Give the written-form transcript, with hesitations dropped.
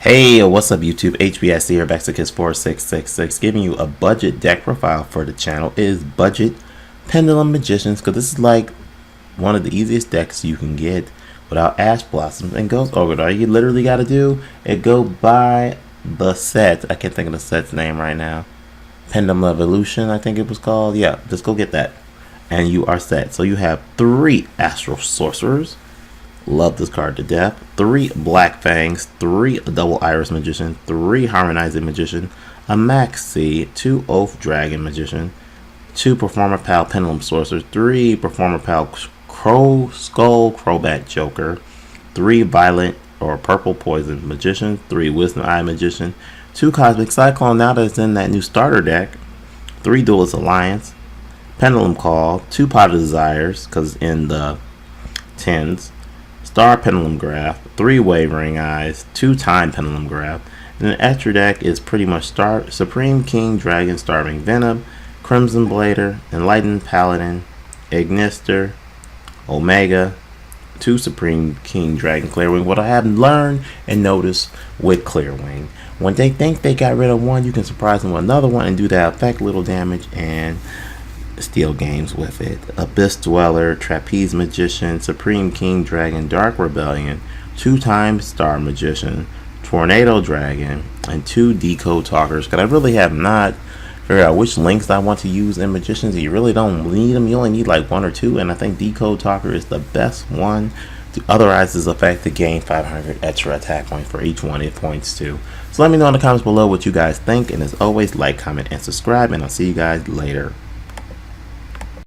Hey, what's up YouTube? HBS here, Vexicus4666, giving you a budget deck profile for the channel. It is budget Pendulum Magicians, because this is like one of the easiest decks you can get without Ash Blossoms and Ghost Ogre. All you literally got to do is go buy the set. I can't think of the set's name right now. Pendulum Evolution, I think it was called. Yeah, just go get that. And you are set. So you have 3 Astral Sorcerers. Love this card to death. 3 Black Fangs, 3 Double Iris Magician, 3 Harmonizing Magician, a Maxi, 2 Oath Dragon Magician, 2 Performer Pal Pendulum Sorcerer, 3 Performer Pal Crow Skull Crobat Joker, 3 Violet or Purple Poison Magician, 3 Wisdom Eye Magician, 2 Cosmic Cyclone, now that it's in that new starter deck, 3 Duelist Alliance, Pendulum Call, 2 Pot of Desires, because it's in the 10s, Star Pendulum Graph, 3 Wavering Eyes, 2 Time Pendulum Graph, and the extra deck is pretty much Supreme King Dragon Starving Venom, Crimson Blader, Enlightened Paladin, Ignister, Omega, 2 Supreme King Dragon Clearwing. What I have learned and noticed with Clearwing, when they think they got rid of one, you can surprise them with another one and do that effect little damage and steal games with it. Abyss Dweller, Trapeze Magician, Supreme King Dragon, Dark Rebellion, 2-time Star Magician, Tornado Dragon, and 2 Decode Talkers. Because I really have not figured out which links I want to use in Magicians. You really don't need them. You only need like 1 or 2, and I think Decode Talker is the best one to authorize this effect to gain 500 extra attack points for each one it points to. So let me know in the comments below what you guys think, and as always, like, comment, and subscribe, and I'll see you guys later.